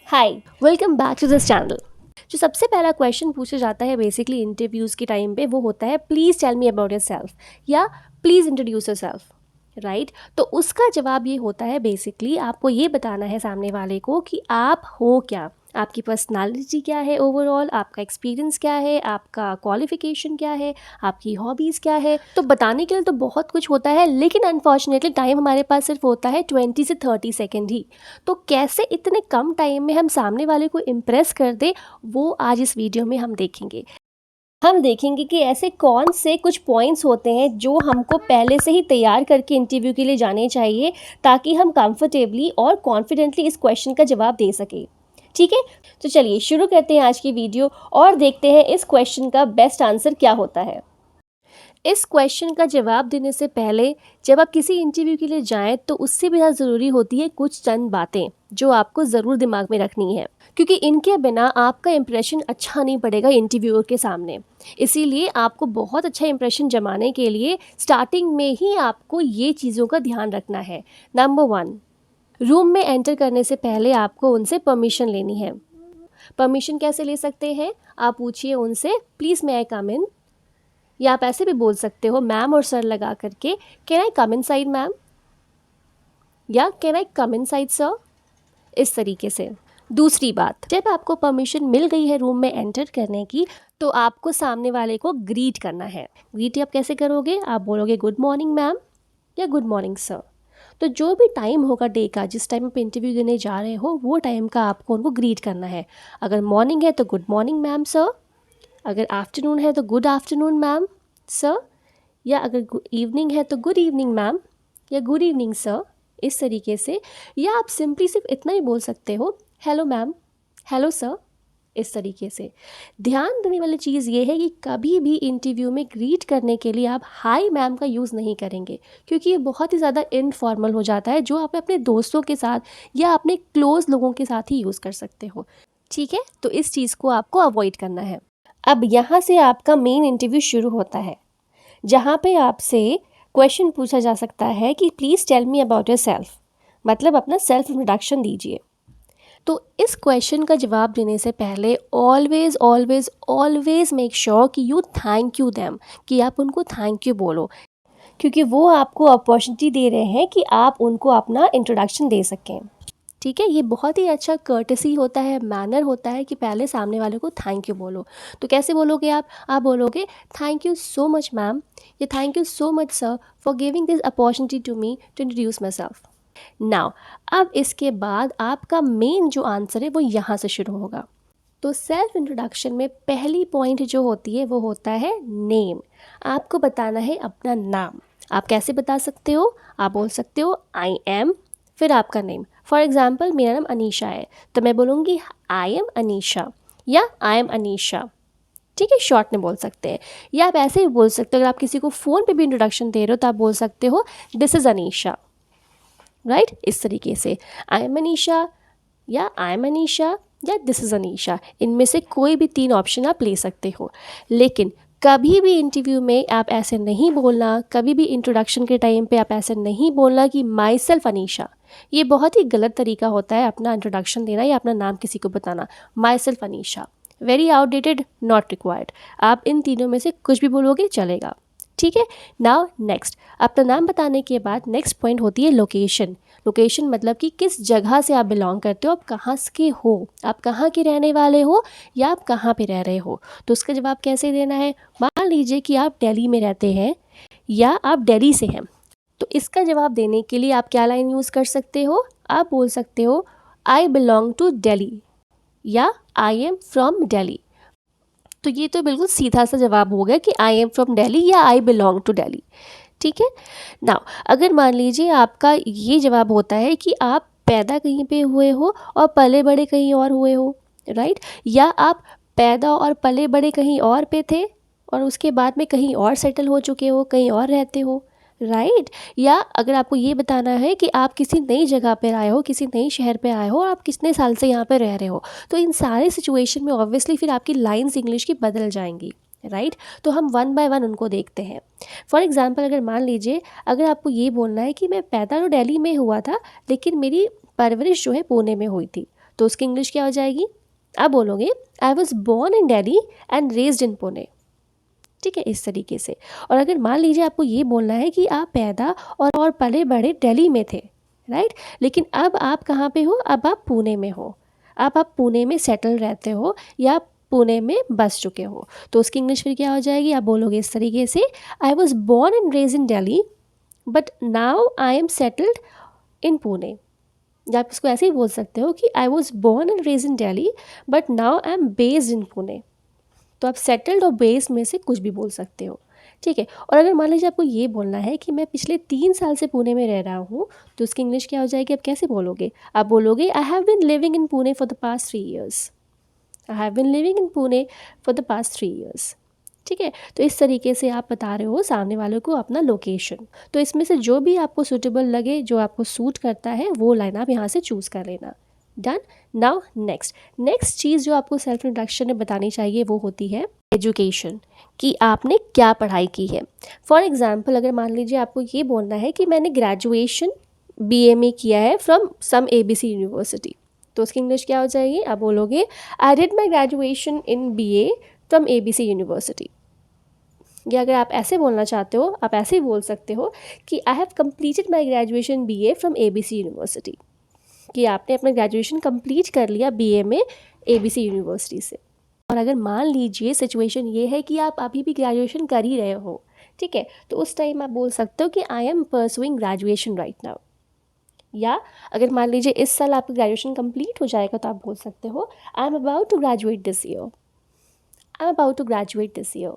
Hi, welcome back to this channel. जो सबसे पहला क्वेश्चन पूछा जाता है बेसिकली इंटरव्यूज़ के टाइम पे वो होता है please tell me about yourself या प्लीज़ इंट्रोड्यूस योरसेल्फ, राइट। तो उसका जवाब ये होता है बेसिकली आपको ये बताना है सामने वाले को कि आप हो क्या, आपकी पर्सनालिटी क्या है, ओवरऑल आपका एक्सपीरियंस क्या है, आपका क्वालिफिकेशन क्या है, आपकी हॉबीज़ क्या है। तो बताने के लिए तो बहुत कुछ होता है, लेकिन अनफॉर्चुनेटली टाइम हमारे पास सिर्फ होता है 20 से 30 सेकेंड ही। तो कैसे इतने कम टाइम में हम सामने वाले को इम्प्रेस कर दे, वो आज इस वीडियो में हम देखेंगे। हम देखेंगे कि ऐसे कौन से कुछ पॉइंट्स होते हैं जो हमको पहले से ही तैयार करके इंटरव्यू के लिए जाने चाहिए, ताकि हम कंफर्टेबली और कॉन्फिडेंटली इस क्वेश्चन का जवाब दे सकें। ठीक है, तो चलिए शुरू करते हैं आज की वीडियो और देखते हैं इस क्वेश्चन का बेस्ट आंसर क्या होता है। इस क्वेश्चन का जवाब देने से पहले जब आप किसी इंटरव्यू के लिए जाएं तो उससे भी ज़्यादा ज़रूरी होती है कुछ चंद बातें जो आपको ज़रूर दिमाग में रखनी है, क्योंकि इनके बिना आपका इंप्रेशन अच्छा नहीं पड़ेगा इंटरव्यूअर के सामने। इसीलिए आपको बहुत अच्छा इंप्रेशन जमाने के लिए स्टार्टिंग में ही आपको ये चीज़ों का ध्यान रखना है। नंबर 1, रूम में एंटर करने से पहले आपको उनसे परमिशन लेनी है। परमिशन कैसे ले सकते हैं? आप पूछिए उनसे प्लीज़ मे आई कम इन, या आप ऐसे भी बोल सकते हो मैम और सर लगा करके, can I come inside ma'am, या can I come inside sir, इस तरीके से। दूसरी बात, जब आपको परमिशन मिल गई है रूम में एंटर करने की, तो आपको सामने वाले को ग्रीट करना है। ग्रीट आप कैसे करोगे? आप बोलोगे गुड मॉर्निंग मैम या गुड मॉर्निंग सर। तो जो भी टाइम होगा डे का, जिस टाइम आप इंटरव्यू देने जा रहे हो, वो टाइम का आपको उनको ग्रीट करना है। अगर मॉर्निंग है तो गुड मॉर्निंग मैम सर, अगर आफ्टरनून है तो गुड आफ्टरनून मैम सर, या अगर इवनिंग है तो गुड इवनिंग मैम या गुड इवनिंग सर, इस तरीके से। या आप सिंपली सिर्फ इतना ही बोल सकते हो हेलो मैम, हेलो सर, इस तरीके से। ध्यान देने वाली चीज़ ये है कि कभी भी इंटरव्यू में ग्रीट करने के लिए आप हाय मैम का यूज़ नहीं करेंगे, क्योंकि ये बहुत ही ज़्यादा इनफॉर्मल हो जाता है, जो आप अपने दोस्तों के साथ या अपने क्लोज़ लोगों के साथ ही यूज़ कर सकते हो। ठीक है, तो इस चीज़ को आपको अवॉइड करना है। अब यहाँ से आपका मेन इंटरव्यू शुरू होता है, जहाँ पे आपसे क्वेश्चन पूछा जा सकता है कि please tell me about your self, मतलब अपना सेल्फ इंट्रोडक्शन दीजिए। तो इस क्वेश्चन का जवाब देने से पहले always always always make sure कि यू थैंक यू देम, कि आप उनको थैंक यू बोलो, क्योंकि वो आपको अपॉर्चुनिटी दे रहे हैं कि आप उनको अपना इंट्रोडक्शन दे सकें। ठीक है, ये बहुत ही अच्छा कर्टसी होता है, मैनर होता है कि पहले सामने वाले को थैंक यू बोलो। तो कैसे बोलोगे आप बोलोगे thank you so much ma'am या thank you so much sir for giving this opportunity to me to introduce myself. Now अब इसके बाद आपका मेन जो आंसर है वो यहाँ से शुरू होगा। तो सेल्फ इंट्रोडक्शन में पहली पॉइंट जो होती है वो होता है नेम। आपको बताना है अपना नाम। आप कैसे बता सकते हो? आप बोल सकते हो आई एम, फिर आपका नेम। फॉर एग्ज़ाम्पल मेरा नाम अनीशा है, तो मैं बोलूँगी आई एम अनीशा या आई एम अनीशा। ठीक है, शॉर्ट में बोल सकते हैं। या आप ऐसे ही बोल सकते हो, अगर आप किसी को फ़ोन पे भी इंट्रोडक्शन दे रहे हो तो आप बोल सकते हो दिस इज़ अनीशा, राइट, इस तरीके से। आई एम अनीशा या आई एम अनीशा या दिस इज़ अनीशा, इनमें से कोई भी 3 ऑप्शन आप ले सकते हो। लेकिन कभी भी इंटरव्यू में आप ऐसे नहीं बोलना, कभी भी इंट्रोडक्शन के टाइम पे आप ऐसे नहीं बोलना कि माई सेल्फ अनीशा। ये बहुत ही गलत तरीका होता है अपना इंट्रोडक्शन देना या अपना नाम किसी को बताना। My self Anisha, very outdated, not required. आप इन तीनों में से कुछ भी बोलोगे चलेगा। ठीक है, नाउ नेक्स्ट, अपना नाम बताने के बाद नेक्स्ट पॉइंट होती है लोकेशन। लोकेशन मतलब कि किस जगह से आप बिलोंग करते हो, आप कहाँ के हो, आप कहाँ के रहने वाले हो या आप कहाँ पे रह रहे हो। तो उसका जवाब कैसे देना है? मान लीजिए कि आप दिल्ली में रहते हैं या आप दिल्ली से हैं, तो इसका जवाब देने के लिए आप क्या लाइन यूज़ कर सकते हो? आप बोल सकते हो आई बिलोंग टू दिल्ली या आई एम फ्रॉम दिल्ली। तो ये तो बिल्कुल सीधा सा जवाब हो गया कि आई एम फ्रॉम दिल्ली या आई बिलोंग टू दिल्ली। ठीक है, नाउ अगर मान लीजिए आपका ये जवाब होता है कि आप पैदा कहीं पे हुए हो और पले बड़े कहीं और हुए हो, राइट, या आप पैदा और पले बड़े कहीं और पे थे और उसके बाद में कहीं और सेटल हो चुके हो, कहीं और रहते हो, राइट। या अगर आपको ये बताना है कि आप किसी नई जगह पर आए हो, किसी नई शहर पे आए हो और आप कितने साल से यहाँ पे रह रहे हो, तो इन सारे सिचुएशन में ऑब्वियसली फिर आपकी लाइन्स इंग्लिश की बदल जाएंगी, राइट। तो हम वन बाय वन उनको देखते हैं। फॉर एग्ज़ाम्पल अगर मान लीजिए अगर आपको ये बोलना है कि मैं पैदा तो दिल्ली में हुआ था, लेकिन मेरी परवरिश जो है पुणे में हुई थी, तो उसकी इंग्लिश क्या हो जाएगी? आप बोलोगे आई was born in Delhi and raised in Pune. ठीक है, इस तरीके से। और अगर मान लीजिए आपको ये बोलना है कि आप पैदा और पले बड़े दिल्ली में थे, राइट, लेकिन अब आप कहाँ पे हो? अब आप पुणे में हो, अब आप पुणे में सेटल रहते हो या पुणे में बस चुके हो, तो उसकी इंग्लिश फिर क्या हो जाएगी? आप बोलोगे इस तरीके से, I was born and raised in Delhi but now I am settled in Pune. या आप इसको ऐसे ही बोल सकते हो कि I was born and raised in Delhi but now I am based in Pune. तो आप सेटल्ड और बेस्ड में से कुछ भी बोल सकते हो, ठीक है। और अगर मान लीजिए आपको ये बोलना है कि मैं पिछले 3 साल से पुणे में रह रहा हूँ, तो उसकी इंग्लिश क्या हो जाएगी? आप कैसे बोलोगे? आप बोलोगे I have been living in Pune for the past 3 years। I have been living in Pune for the past 3 years। ठीक है, तो इस तरीके से आप बता रहे हो सामने वालों को अपना लोकेशन। तो इसमें से जो भी आपको सूटेबल लगे, जो आपको सूट करता है, वो लाइन आप यहाँ से चूज़ कर लेना। डन। नाउ नेक्स्ट चीज़ जो आपको सेल्फ इंट्रोडक्शन में बतानी चाहिए वो होती है एजुकेशन, कि आपने क्या पढ़ाई की है। फॉर एग्जाम्पल, अगर मान लीजिए आपको ये बोलना है कि मैंने ग्रेजुएशन BA में किया है फ्रॉम सम ABC यूनिवर्सिटी, तो उसकी इंग्लिश क्या हो जाएगी? आप बोलोगे I did my graduation in BA from ABC university. या अगर आप ऐसे बोलना चाहते हो, आप ऐसे ही बोल सकते हो कि I have completed my graduation BA from ABC university, कि आपने अपना ग्रेजुएशन कंप्लीट कर लिया BA में ABC यूनिवर्सिटी से। और अगर मान लीजिए सिचुएशन ये है कि आप अभी भी ग्रेजुएशन कर ही रहे हो, ठीक है, तो उस टाइम आप बोल सकते हो कि I am pursuing graduation right now. या अगर मान लीजिए इस साल आपका ग्रेजुएशन कंप्लीट हो जाएगा, तो आप बोल सकते हो I am about to graduate this year, I am about to graduate this year.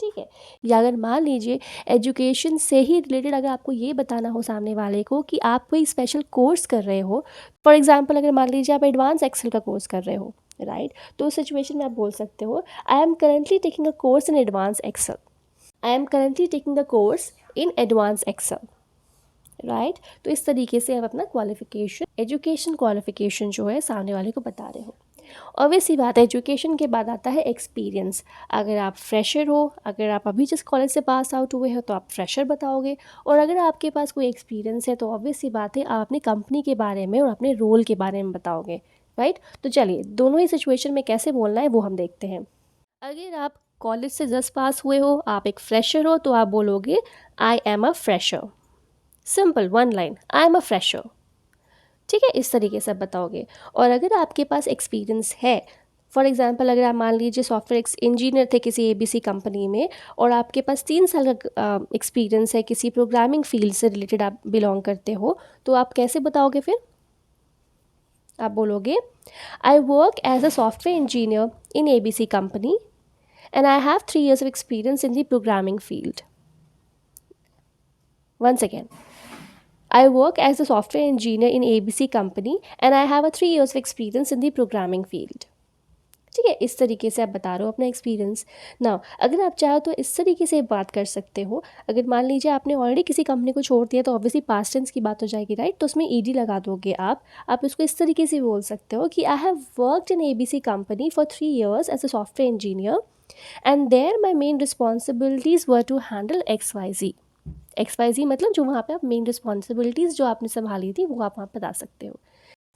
ठीक है। या अगर मान लीजिए एजुकेशन से ही रिलेटेड अगर आपको ये बताना हो सामने वाले को कि आप कोई स्पेशल कोर्स कर रहे हो, फॉर एग्जांपल अगर मान लीजिए आप एडवांस एक्सेल का कोर्स कर रहे हो, राइट, तो उस सिचुएशन में आप बोल सकते हो I am currently taking a course in advance Excel, I am currently taking a course in advance Excel, right. तो इस तरीके से आप अपना क्वालिफिकेशन, एजुकेशन क्वालिफिकेशन जो है सामने वाले को बता रहे हो। ऑब्वियसली बात है, एजुकेशन के बाद आता है एक्सपीरियंस। अगर आप फ्रेशर हो, अगर आप अभी जिस कॉलेज से पास आउट हुए हो, तो आप फ्रेशर बताओगे। और अगर आपके पास कोई एक्सपीरियंस है, तो ऑब्वियसली बात है आप अपनी कंपनी के बारे में और अपने रोल के बारे में बताओगे, राइट। तो चलिए दोनों ही सिचुएशन में कैसे बोलना है वो हम देखते हैं। अगर आप कॉलेज से जस्ट पास हुए हो, आप एक फ्रेशर हो, तो आप बोलोगे I am a fresher. Simple, one line, I am a fresher. ठीक है, इस तरीके से आप बताओगे। और अगर आपके पास एक्सपीरियंस है, फॉर एग्जांपल अगर आप मान लीजिए सॉफ्टवेयर इंजीनियर थे किसी ABC कंपनी में, और आपके पास 3 साल का एक्सपीरियंस है, किसी प्रोग्रामिंग फील्ड से रिलेटेड आप बिलोंग करते हो, तो आप कैसे बताओगे फिर? आप बोलोगे I work as a software engineer in ABC company and I have 3 years of experience in the programming field. Once again, I work as a software engineer in ABC company and I have a 3 years of experience in the programming field। ठीक है, इस तरीके से आप बता रहे हो अपना एक्सपीरियंस। ना अगर आप चाहो तो इस तरीके से बात कर सकते हो। अगर मान लीजिए आपने ऑलरेडी किसी कंपनी को छोड़ दिया, तो ऑब्वियसली पास्ट टेंस की बात हो जाएगी, राइट, तो उसमें ED लगा दोगे आप इसको इस तरीके से बोल सकते हो कि I have worked in ABC company for 3 years as a software engineer and there my main responsibilities were to handle XYZ मतलब जो वहाँ पे आप मेन रिस्पॉन्सिबिलिटीज़ जो आपने संभाली थी वो आप वहाँ बता सकते हो।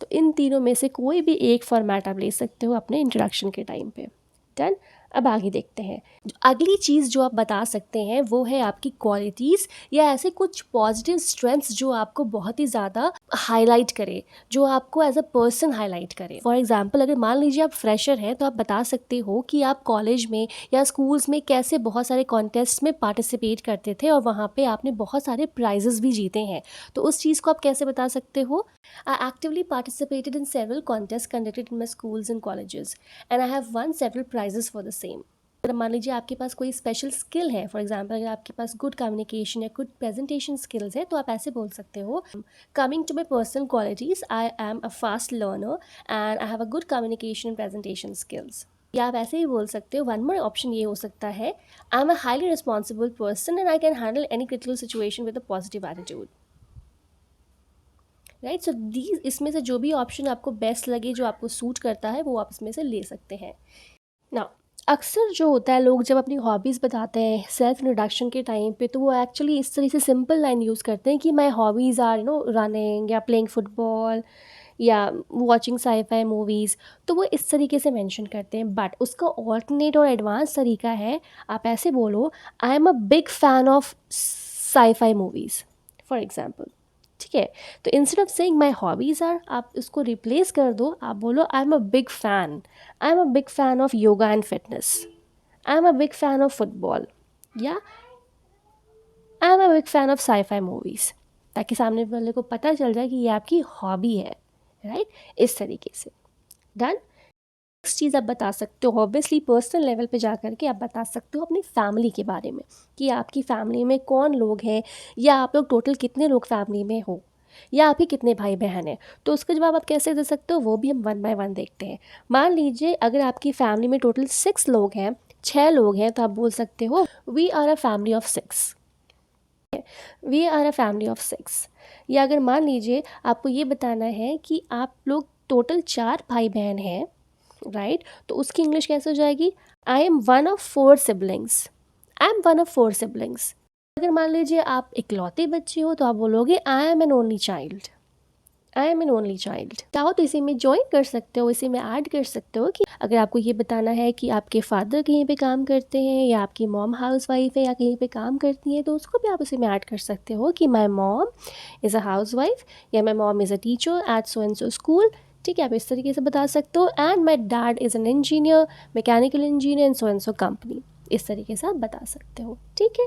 तो इन तीनों में से कोई भी एक फॉर्मेट आप ले सकते हो अपने इंट्रोडक्शन के टाइम पे। डन। अब आगे देखते हैं। अगली चीज़ जो आप बता सकते हैं वो है आपकी क्वालिटीज़ या ऐसे कुछ पॉजिटिव स्ट्रेंथ्स जो आपको बहुत ही ज़्यादा हाईलाइट करे, जो आपको एज अ पर्सन हाईलाइट करे। फॉर एग्जांपल अगर मान लीजिए आप फ्रेशर हैं, तो आप बता सकते हो कि आप कॉलेज में या स्कूल्स में कैसे बहुत सारे कॉन्टेस्ट में पार्टिसिपेट करते थे और वहाँ पे आपने बहुत सारे प्राइजेस भी जीते हैं। तो उस चीज़ को आप कैसे बता सकते हो? I actively participated in several contests conducted in my schools and colleges and I have won several prizes for the same। अगर मान लीजिए आपके पास कोई स्पेशल स्किल है, फॉर एग्जांपल अगर आपके पास गुड कम्युनिकेशन या गुड प्रेजेंटेशन स्किल्स है, तो आप ऐसे बोल सकते हो coming to my personal qualities, I am a fast learner and I have a good communication and presentation skills. या आप ऐसे ही बोल सकते हो, वन मोर ऑप्शन ये हो सकता है, आई am a highly responsible person and I can handle any critical situation with a positive attitude. Right, so these, इसमें से जो भी ऑप्शन आपको बेस्ट लगे, जो आपको सूट करता है, वो आप इसमें से ले सकते हैं। ना अक्सर जो होता है, लोग जब अपनी हॉबीज़ बताते हैं सेल्फ इंट्रोडक्शन के टाइम पे, तो वो एक्चुअली इस तरह से सिंपल लाइन यूज़ करते हैं कि माई हॉबीज़ आर रनिंग या प्लेइंग फुटबॉल या वॉचिंग साई-फाई मूवीज़, तो वो इस तरीके से मेंशन करते हैं। बट उसका ऑल्टरनेट और एडवांस तरीका है, आप ऐसे बोलो, I am a big fan of sci-fi movies for example, ठीक है? तो instead of saying my hobbies are, आप इसको रिप्लेस कर दो, आप बोलो I am a big fan, I am a big fan of yoga and fitness, I am a big fan of football, या I am a big fan of sci-fi movies, ताकि सामने वाले को पता चल जाए कि ये आपकी हॉबी है, राइट? इस तरीके से। डन? नेक्स्ट चीज़ आप बता सकते हो, ऑब्वियसली पर्सनल लेवल पे जा कर के आप बता सकते हो अपनी फैमिली के बारे में, कि आपकी फैमिली में कौन लोग हैं, या आप लोग टोटल कितने लोग फैमिली में हो, या आपके कितने भाई बहन हैं। तो उसका जवाब आप कैसे दे सकते हो, वो भी हम वन बाय वन देखते हैं। मान लीजिए अगर आपकी फैमिली में टोटल 6 लोग हैं, 6 लोग हैं, तो आप बोल सकते हो we are a family of 6, we are a family of 6। या अगर मान लीजिए आपको ये बताना है कि आप लोग टोटल 4 भाई बहन हैं, राइट? तो उसकी इंग्लिश कैसे हो जाएगी, I am one of 4 siblings, I am one of 4 siblings. अगर मान लीजिए आप इकलौते बच्चे हो, तो आप बोलोगे I am an only child, I am an only child. चाहो तो इसी में ज्वाइन कर सकते हो, इसी में ऐड कर सकते हो कि अगर आपको ये बताना है कि आपके फादर कहीं पे काम करते हैं, या आपकी मॉम हाउस वाइफ है, या कहीं पे काम करती हैं, तो उसको भी आप इसी में ऐड कर सकते हो कि my mom is a housewife, या my mom is a teacher at so and so school. ठीक है, आप इस तरीके से बता सकते हो। And my dad is an engineer, mechanical engineer in so and so company. इस तरीके से आप बता सकते हो, ठीक है?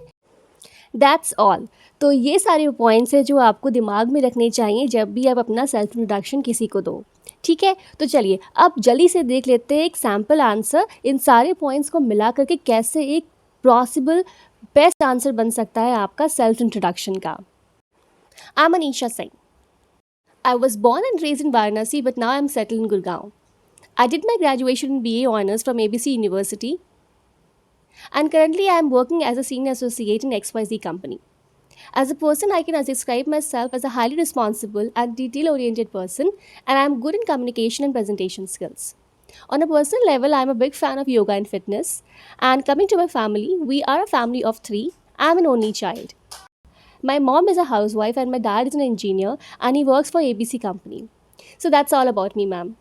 That's all. तो ये सारे पॉइंट्स हैं जो आपको दिमाग में रखने चाहिए जब भी आप अपना सेल्फ इंट्रोडक्शन किसी को दो, ठीक है? तो चलिए अब जल्दी से देख लेते हैं एक सैम्पल आंसर, इन सारे पॉइंट्स को मिला करके कैसे एक पॉसिबल बेस्ट आंसर बन सकता है आपका सेल्फ इंट्रोडक्शन का। I am Anisha Singh. I was born and raised in Varanasi, but now I'm settled in Gurgaon. I did my graduation in BA Honours from ABC University, and currently I am working as a senior associate in XYZ company. As a person, I can describe myself as a highly responsible and detail-oriented person, and I am good in communication and presentation skills. On a personal level, I am a big fan of yoga and fitness. And coming to my family, we are a family of 3. I am an only child. My mom is a housewife and my dad is an engineer and he works for ABC company. So that's all about me, ma'am.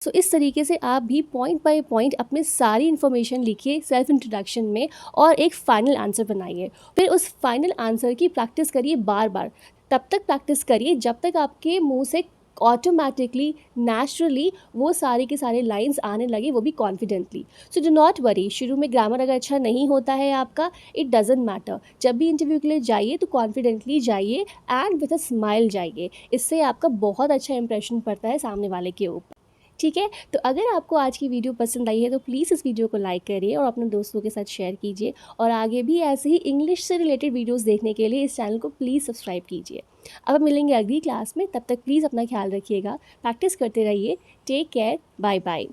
सो इस तरीके से आप भी point by point अपने सारी information लिखिए self introduction में, और एक फ़ाइनल आंसर बनाइए। फिर उस फाइनल आंसर की प्रैक्टिस करिए बार बार, तब तक प्रैक्टिस करिए जब तक आपके मुंह से ऑटोमेटिकली नेचुरली वो सारे के सारे लाइंस आने लगे, वो भी confidently. So do not worry, शुरू में ग्रामर अगर अच्छा नहीं होता है आपका, इट डजेंट मैटर। जब भी इंटरव्यू के लिए जाइए तो कॉन्फिडेंटली जाइए एंड विद अ स्माइल जाइए, इससे आपका बहुत अच्छा इंप्रेशन पड़ता है सामने वाले के ऊपर, ठीक है? तो अगर आपको आज की वीडियो पसंद आई है तो प्लीज़ इस वीडियो को लाइक करिए और अपने दोस्तों के साथ शेयर कीजिए, और आगे भी ऐसे ही इंग्लिश से रिलेटेड वीडियोस देखने के लिए इस चैनल को प्लीज़ सब्सक्राइब कीजिए। अब हम मिलेंगे अगली क्लास में, तब तक प्लीज़ अपना ख्याल रखिएगा, प्रैक्टिस करते रहिए। Take care, bye bye.